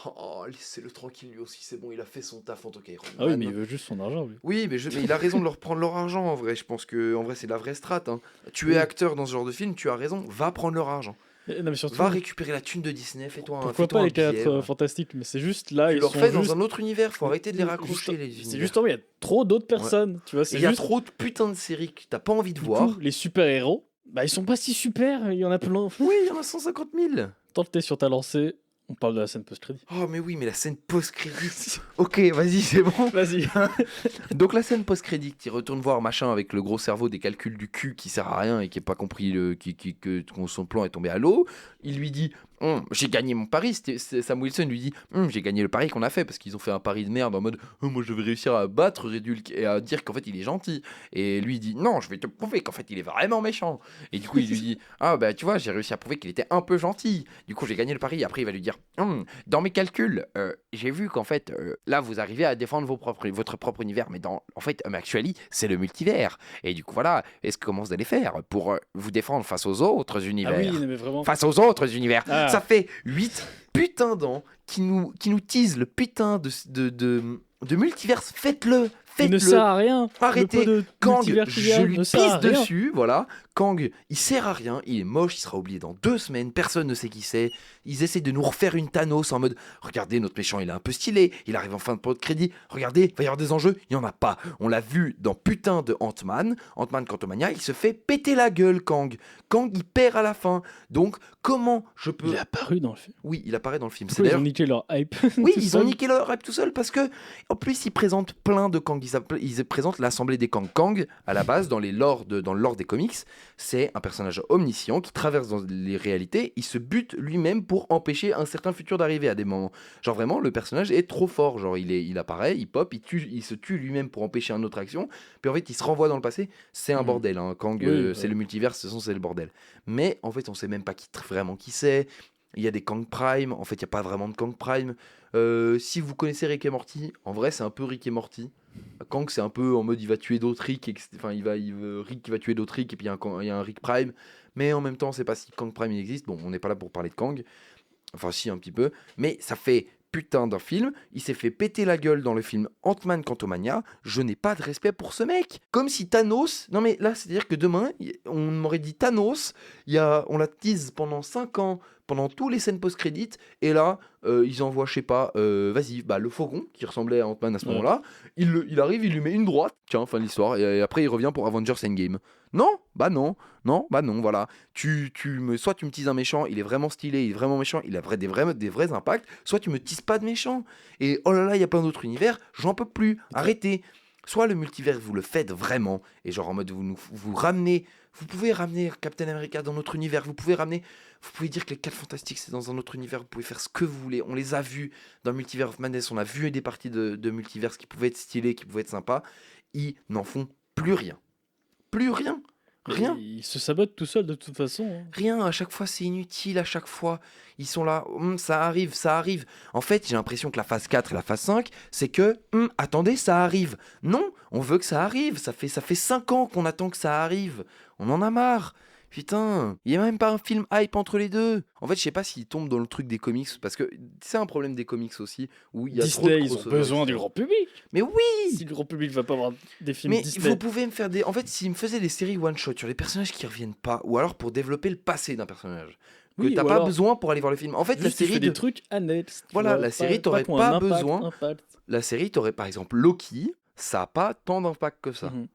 Oh, laissez-le tranquille lui aussi, c'est bon, il a fait son taf en tant qu'Iron Ah oui, Man. mais il veut juste son argent, lui. Oui, mais il a raison de leur prendre leur argent en vrai. Je pense que en vrai c'est la vraie strat. Hein. Tu es Oui. acteur dans ce genre de film, tu as raison. Va prendre leur argent. Non, mais surtout, Va récupérer la thune de Disney. Fais-toi pourquoi fais-toi pas un les 4 billet, voilà. Fantastiques? Mais c'est juste là, Tu ils leur sont fais juste... dans un autre univers. Faut arrêter de les Juste- raccrocher les C'est univers. justement, il y a trop d'autres personnes, tu vois. Et C'est il y a juste, trop de putains de séries que t'as pas envie de du voir. coup, les super-héros, bah, ils sont pas si super, il y en a plein. Oui, il y en a 150 000. Tant que t'es sur ta lancée, on parle de la scène post-crédit. Oh, mais oui, mais la scène post-crédit. Ok, vas-y, c'est bon. Vas-y. Donc, la scène post-crédit, il retourne voir machin avec le gros cerveau des calculs du cul qui sert à rien et qui n'a pas compris que son plan est tombé à l'eau. Il lui dit j'ai gagné mon pari. Sam Wilson lui dit j'ai gagné le pari qu'on a fait parce qu'ils ont fait un pari de merde en mode moi je vais réussir à battre Redulk et à dire qu'en fait il est gentil. Et lui il dit non, je vais te prouver qu'en fait il est vraiment méchant. Et du coup il lui dit ah bah tu vois, j'ai réussi à prouver qu'il était un peu gentil. Du coup j'ai gagné le pari. Après il va lui dire dans mes calculs j'ai vu qu'en fait là vous arrivez à défendre votre propre univers, mais en fait actually c'est le multivers. Et du coup voilà, comment vous allez faire pour vous défendre face aux autres univers? Ah oui, mais vraiment. Face aux autres univers. Ah. Ça fait 8 putains d'ans qui nous teasent le putain de multiverse. Faites-le. Il ne sert à rien. Arrêtez. Le peu de Kang, multivers qu'il y a je lui ne sert à pisse rien. dessus, voilà. Kang, il sert à rien, il est moche, il sera oublié dans 2 semaines, personne ne sait qui c'est. Ils essaient de nous refaire une Thanos en mode regardez, notre méchant, il est un peu stylé, il arrive en fin de crédit, regardez, il va y avoir des enjeux, il n'y en a pas. On l'a vu dans putain de Ant-Man Quantumania, il se fait péter la gueule, Kang. Kang, il perd à la fin. Donc, comment je peux... Il est apparu dans le film. Oui, il apparaît dans le film. C'est Pourquoi ils d'ailleurs... ont niqué leur hype? Oui, tout ils ont seul. niqué leur rap tout seul parce que, en plus, ils présentent plein de Kang. Ils présentent l'assemblée des Kang. Kang, à la base, dans le lore des comics, c'est un personnage omniscient qui traverse dans les réalités. Il se bute lui-même pour empêcher un certain futur d'arriver à des moments. Genre vraiment, le personnage est trop fort. Genre, il apparaît, il pop, il se tue lui-même pour empêcher une autre action. Puis en fait, il se renvoie dans le passé. C'est un bordel. Hein. Kang, Oui, c'est le multivers, c'est le bordel. Mais en fait, on sait même pas vraiment qui c'est. Il y a des Kang Prime, en fait il n'y a pas vraiment de Kang Prime. Si vous connaissez Rick et Morty, en vrai c'est un peu Rick et Morty. Kang c'est un peu en mode il va tuer d'autres Rick, enfin Rick va tuer d'autres Rick et puis il y a un Rick Prime. Mais en même temps on sait pas si Kang Prime il existe, bon on n'est pas là pour parler de Kang. Enfin si un petit peu, mais ça fait putain d'un film, il s'est fait péter la gueule dans le film Ant-Man Quantumania, je n'ai pas de respect pour ce mec. Comme si Thanos, non mais là c'est-à-dire que demain, on m'aurait dit Thanos, on la tease pendant 5 ans, pendant tous les scènes post-crédit, et là, ils envoient, je sais pas, vas-y, le Faucon, qui ressemblait à Ant-Man à ce moment-là, il arrive, il lui met une droite, tiens, fin de l'histoire, et après il revient pour Avengers Endgame. Non, non, voilà. Soit tu me teases un méchant, il est vraiment stylé, il est vraiment méchant, il a des vrais impacts, soit tu me teases pas de méchant. Et oh là là, il y a plein d'autres univers, j'en peux plus, arrêtez. Soit le multivers, vous le faites vraiment, et genre en mode vous ramenez, vous pouvez ramener Captain America dans notre univers, vous pouvez dire que les 4 Fantastiques c'est dans un autre univers, vous pouvez faire ce que vous voulez, on les a vus dans Multiverse of Madness, on a vu des parties de multivers qui pouvaient être stylées, qui pouvaient être sympas, ils n'en font plus rien. Plus rien. Rien. Il se sabote tout seul de toute façon. Hein. Rien, à chaque fois c'est inutile, à chaque fois ils sont là, ça arrive. En fait j'ai l'impression que la phase 4 et la phase 5 c'est que, attendez ça arrive. Non, on veut que ça arrive, ça fait 5 ans qu'on attend que ça arrive, on en a marre. Putain, il n'y a même pas un film hype entre les deux. En fait, je sais pas s'ils tombent dans le truc des comics, parce que c'est un problème des comics aussi, où il y a trop de Disney, ils ont crossover, besoin etc. du grand public. Mais oui. Si le grand public va pas voir des films Mais Disney. vous pouvez me faire des... En fait, s'ils me faisaient des séries one-shot sur les personnages qui reviennent pas, ou alors pour développer le passé d'un personnage, que Oui, t'as ou pas alors, besoin pour aller voir le film. En fait, la juste, tu série fais de... des trucs annexes. tu Voilà, vois, la série, t'aurais qui ont pas un besoin. impact. La série, t'aurais par exemple Loki, ça a pas tant d'impact que ça. Mhm.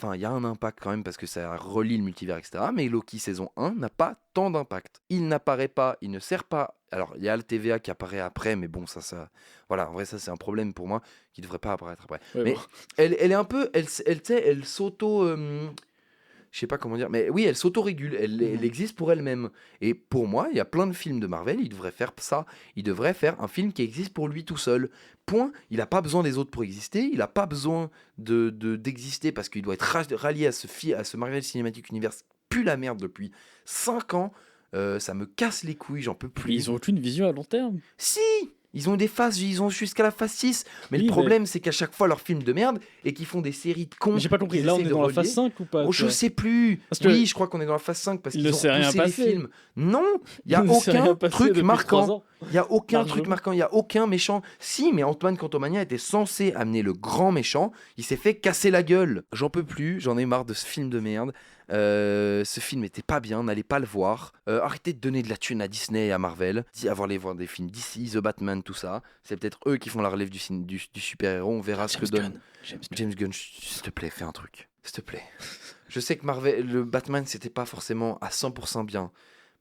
Enfin, il y a un impact quand même parce que ça relie le multivers, etc. Mais Loki saison 1 n'a pas tant d'impact. Il n'apparaît pas, il ne sert pas. Alors, il y a le TVA qui apparaît après, mais bon, ça. Voilà, en vrai, ça, c'est un problème pour moi qui devrait pas apparaître après. Ouais, Mais bon. elle est un peu. Tu sais, elle s'auto. Je sais pas comment dire, mais oui, elle s'autorégule, elle existe pour elle-même. Et pour moi, il y a plein de films de Marvel, il devrait faire ça. Il devrait faire un film qui existe pour lui tout seul. Point. Il n'a pas besoin des autres pour exister, il n'a pas besoin d'exister parce qu'il doit être rallié à ce Marvel Cinematic Universe pue la merde depuis 5 ans. Ça me casse les couilles, j'en peux Mais plus. ils ont aucune vision à long terme. Si, ils ont des phases, ils ont jusqu'à la phase 6. Mais Oui, le problème, c'est qu'à chaque fois, leurs films de merde et qu'ils font des séries de cons. Mais j'ai pas compris, qu'ils là on essayent est de dans la relier. phase 5 ou pas Oh, tu je vois sais plus. Parce que Oui, je crois qu'on est dans la phase 5 parce il qu'ils ne ont s'est rien repoussé les passé. films. Non, il y a Il ne s'est rien aucun passé truc depuis 3 marquant. ans. Il y a aucun truc Largement. marquant, il y a aucun méchant. Si, mais Ant-Man Quantumania était censé amener le grand méchant, il s'est fait casser la gueule. J'en peux plus, j'en ai marre de ce film de merde. Ce film était pas bien, n'allez pas le voir. Arrêtez de donner de la thune à Disney et à Marvel. Voir des films d'ici, The Batman, tout ça. C'est peut-être eux qui font la relève du super-héros. On verra ce que donne. James Gunn, s'il te plaît, fais un truc. S'il te plaît. Je sais que le Batman, c'était pas forcément à 100% bien.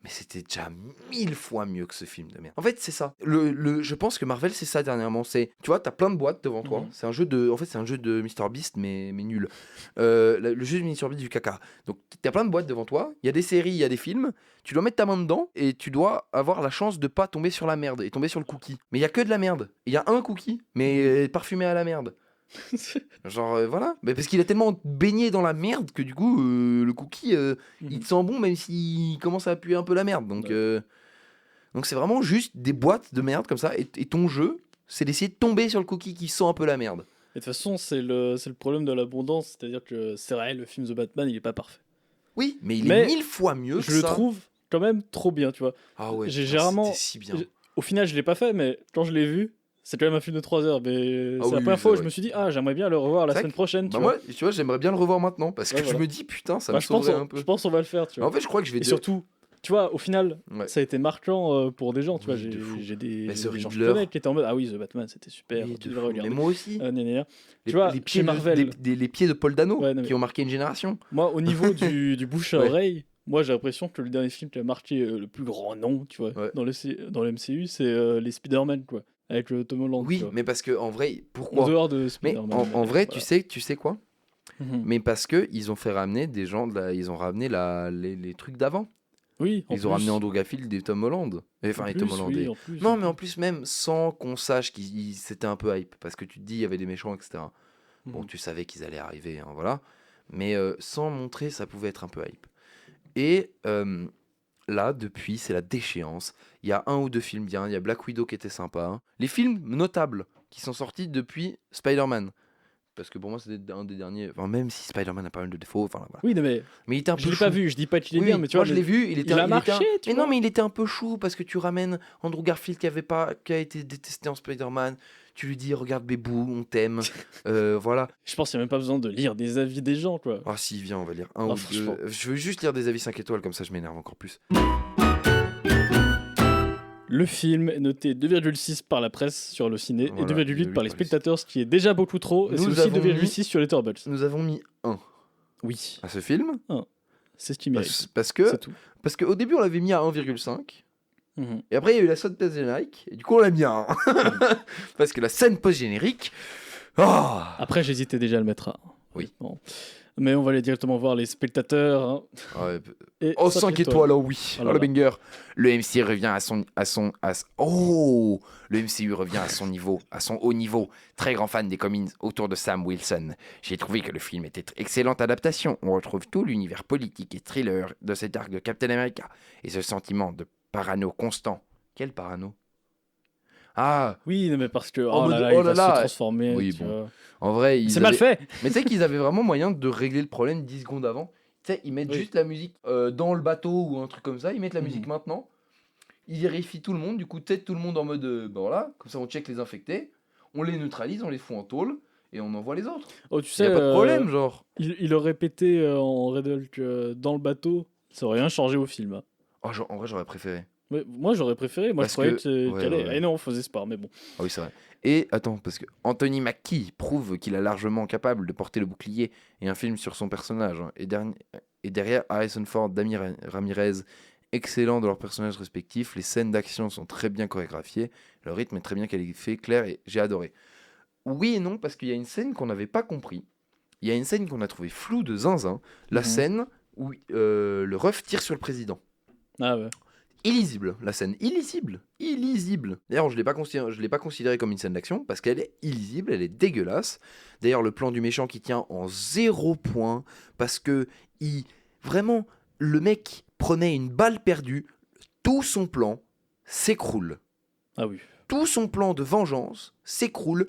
Mais c'était déjà 1000 fois mieux que ce film de merde. En fait, c'est ça. Je pense que Marvel, c'est ça dernièrement. Tu vois, t'as plein de boîtes devant toi. Mhm. C'est un jeu de Mr Beast, mais nul. Le jeu de Mr Beast du caca. Donc, t'as plein de boîtes devant toi. Il y a des séries, il y a des films. Tu dois mettre ta main dedans et tu dois avoir la chance de pas tomber sur la merde et tomber sur le cookie. Mais il y a que de la merde. Il y a un cookie, mais parfumé à la merde. Genre, voilà. Mais parce qu'il a tellement baigné dans la merde que du coup, le cookie, il te sent bon même s'il commence à puer un peu la merde. Donc c'est vraiment juste des boîtes de merde comme ça. Et ton jeu, c'est d'essayer de tomber sur le cookie qui sent un peu la merde. Et de toute façon, c'est le problème de l'abondance. C'est-à-dire que c'est vrai, le film The Batman, il est pas parfait. Oui, mais il Mais est 1000 fois mieux Je que le ça. trouve quand même trop bien, tu vois. Ah ouais, J'ai putain, rarement- c'était si bien. Au final, je l'ai pas fait, mais quand je l'ai vu, c'est quand même un film de 3 heures. Mais Ah c'est la oui, première c'est fois où vrai. je me suis dit, ah, j'aimerais bien le revoir la C'est vrai semaine prochaine. Bah Tu vois. moi, tu vois, j'aimerais bien le revoir maintenant parce que Ouais, je voilà. me dis, putain, ça Bah, me je pense sauverait un peu. je pense qu'on va le faire, tu Mais en vois. fait, je crois que je vais Et surtout, tu vois, au final, Ouais. ça a été marquant pour des gens, tu vois. Oui, de fou. J'ai Mais The des gens que je Riddler. connais qui étaient en mode, ah oui, The Batman, c'était super, Oui, tu de devrais fou. regarder. Mais moi aussi. Gna, gna, gna. Les, Tu vois, les chez pieds Marvel, les pieds de Paul Dano Ouais, non, mais- qui ont marqué une génération. moi, au niveau du bouche à Ouais. oreille, moi, j'ai l'impression que le dernier film qui a marqué le plus grand nom, tu vois, Ouais. dans le MCU, c'est les Spider-Man, quoi, avec Tom Holland. tu Oui, vois. mais parce que en vrai, En pourquoi dehors de Mais Spider-Man. en vrai, voilà. tu sais quoi Mhm. Mais parce que ils ont fait ramener des gens, ils ont ramené les trucs d'avant. Oui, en Ils ont plus. ramené Andrew Garfield et Tom Holland. Enfin, En et Tom plus, Holland. oui, et- en plus. Non, mais en plus même sans qu'on sache c'était un peu hype, parce que tu te dis il y avait des méchants, etc. Bon, Mhm. tu savais qu'ils allaient arriver, hein, voilà. Mais sans montrer, ça pouvait être un peu hype. Et là, depuis, c'est la déchéance. Il y a 1 ou 2 films bien. Il y a Black Widow qui était sympa. Hein. Les films notables qui sont sortis depuis Spider-Man. Parce que pour moi, c'était un des derniers. Enfin, même si Spider-Man a pas mal de défauts. Enfin, voilà. Oui, non, mais Mais il était un peu je l'ai chou. pas vu, je dis pas qu'il est Oui, bien, oui. mais tu Moi, vois, je l'ai vu. Il était il a était marché, tu Mais vois. non, mais il était un peu chou parce que tu ramènes Andrew Garfield qui a été détesté en Spider-Man. Tu lui dis, regarde Bébou, on t'aime. Voilà. Je pense qu'il n'y a même pas besoin de lire des avis des gens, quoi. Ah, si, viens, on va lire un Ah, ou franchement. deux. Je veux juste lire des avis 5 étoiles, comme ça je m'énerve encore plus. Le film est noté 2,6 par la presse sur le ciné Voilà, et 2,8 par les 2,8 spectateurs, ce qui est déjà beaucoup trop. Et Nous c'est aussi avons 2,6 sur Letterboxd. Nous avons mis 1 Oui, à ce film. c'est ce qu'il mérite. Parce C'est tout. qu'au début, on l'avait mis à 1,5. Mhm. Et après, il y a eu la scène post-générique. Et du coup, on l'a mis à 1. Parce que la scène post-générique. Ah Après, j'hésitais déjà à le mettre à 1. Oui. Bon. Mais on va aller directement voir les spectateurs. Hein. Ouais, Et Oh, 5 5 étoiles, oh oui. Oh Oh, là le là. banger. Le MCU revient Oh Le MCU revient à son niveau, à son haut niveau. Très grand fan des comics autour de Sam Wilson. J'ai trouvé que le film était excellente adaptation. On retrouve tout l'univers politique et thriller de cet arc de Captain America. Et ce sentiment de parano constant. Quel parano? Ah, Oui, non, mais parce que En oh mode, là là, oh il là va là. se transformer. Oui, tu bon. vois. en vrai, ils C'est mal avaient- fait. Mais tu sais qu'ils avaient vraiment moyen de régler le problème 10 secondes avant. Tu sais, ils mettent Oui. juste la musique dans le bateau ou un truc comme ça. Ils mettent la musique Mhm. maintenant. Ils vérifient tout le monde. Du coup, peut-être tout le monde en mode, ben voilà, comme ça on check les infectés. On les neutralise, on les fout en tôle. Et on envoie les autres. Oh, tu Il sais, a pas de problème, genre. il aurait pété en Red Hulk dans le bateau, ça aurait rien changé au film. Hein. Oh, en vrai, j'aurais préféré. Ouais, moi, j'aurais préféré. Moi, Parce je croyais que- ouais, qu'elle ouais, allait. ouais. Et non, faisait Spar, mais bon. Ah oui, c'est vrai. Et attends, parce que Anthony Mackie prouve qu'il est largement capable de porter le bouclier et un film sur son personnage, hein. Et derrière Harrison Ford, Ramirez, excellents de leurs personnages respectifs, les scènes d'action sont très bien chorégraphiées, le rythme est très bien qualifié, clair, et j'ai adoré. Oui et non, parce qu'il y a une scène qu'on n'avait pas compris. Il y a une scène qu'on a trouvée floue de zinzin, la Mhm. scène où le ref tire sur le président. Ah ouais. Illisible, la scène, illisible. D'ailleurs, je l'ai pas considérée comme une scène d'action parce qu'elle est illisible, elle est dégueulasse. D'ailleurs, le plan du méchant qui tient en 0 point parce que vraiment, le mec prenait une balle perdue, tout son plan s'écroule. Ah oui. Tout son plan de vengeance s'écroule.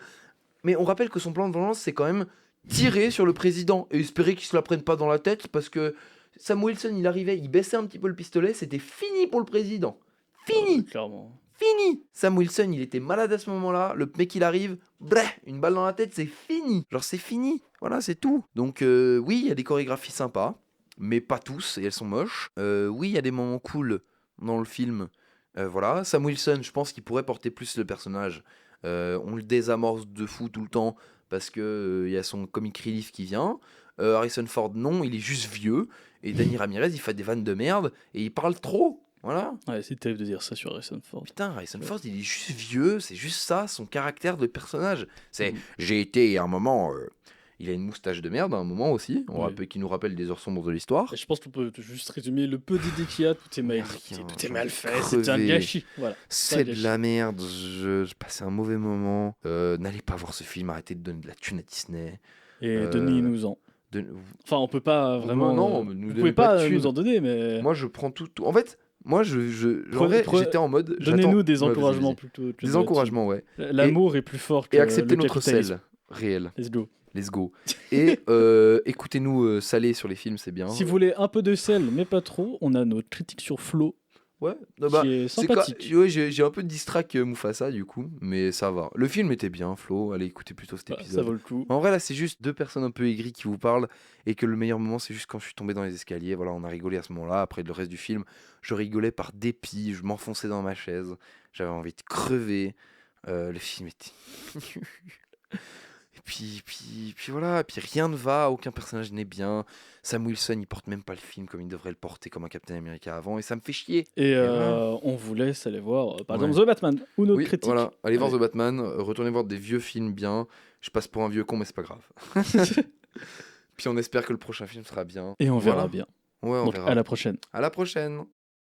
Mais on rappelle que son plan de vengeance, c'est quand même tirer sur le président et espérer qu'il se la prenne pas dans la tête parce que Sam Wilson, il arrivait, il baissait un petit peu le pistolet, c'était fini pour le président. Fini, Clairement. fini. Sam Wilson, il était malade à ce moment-là. Le mec, il arrive, une balle dans la tête, c'est fini. Genre, c'est fini. Voilà, c'est tout. Donc, oui, il y a des chorégraphies sympas, mais pas tous, et elles sont moches. Oui, il y a des moments cool dans le film. Voilà, Sam Wilson, je pense qu'il pourrait porter plus le personnage. On le désamorce de fou tout le temps parce que il y a son comic relief qui vient. Harrison Ford, non, il est juste vieux. Et Danny Ramirez, il fait des vannes de merde et il parle trop. Voilà. Ouais, c'est terrible de dire ça sur Harrison Ford. Putain, Harrison Ford, il est juste vieux, c'est juste ça, son caractère de personnage. C'est, Mhm. j'ai été à un moment, il a une moustache de merde à un moment aussi, Oui. qui nous rappelle des heures sombres de l'histoire. Et je pense qu'on peut juste résumer le peu d'idées qu'il y a, tout est mal, Rien, tout est j'en mal ai fait, c'est un crevé. gâchis. Voilà. C'est de gâchis. la merde, je passais un mauvais moment. N'allez pas voir ce film, arrêtez de donner de la thune à Disney. Et donnez-nous-en. De- Enfin, on peut pas vraiment. non, vous nous pouvez donnez pas de pas thunes. nous en donner, mais Moi, je prends tout. En fait, moi, en vrai, j'étais en mode. donnez-nous j'attends- des Ouais, vas-y, encouragements vas-y. plutôt. que Des de la encouragements, ouais. thune. L'amour est plus fort que Et acceptez le notre capitalisme. sel réel. Let's go. Let's go. Et écoutez-nous saler sur les films, c'est bien. Si vous voulez un peu de sel, mais pas trop, on a notre critique sur Flo, Ouais, bah, qui est c'est sympathique. ouais, j'ai un peu de distract Mufasa du coup, mais ça va. Le film était bien, Flo. Allez écoutez plutôt cet Bah, ça épisode. vaut le coup. En vrai, là, c'est juste deux personnes un peu aigries qui vous parlent et que le meilleur moment, c'est juste quand je suis tombé dans les escaliers. Voilà, on a rigolé à ce moment-là. Après, le reste du film, je rigolais par dépit. Je m'enfonçais dans ma chaise. J'avais envie de crever. Le film était nul. Et puis voilà. Et puis rien ne va. Aucun personnage n'est bien. Sam Wilson, il porte même pas le film comme il devrait le porter, comme un Captain America avant. Et ça me fait chier. Et voilà. on vous laisse aller voir, par Ouais. exemple, The Batman, ou notre Oui, critique. voilà. Allez voir Allez. The Batman. Retournez voir des vieux films bien. Je passe pour un vieux con, mais c'est pas grave. Puis on espère que le prochain film sera bien. Et on verra Voilà. bien. Ouais, on Donc, verra. à la prochaine. À la prochaine.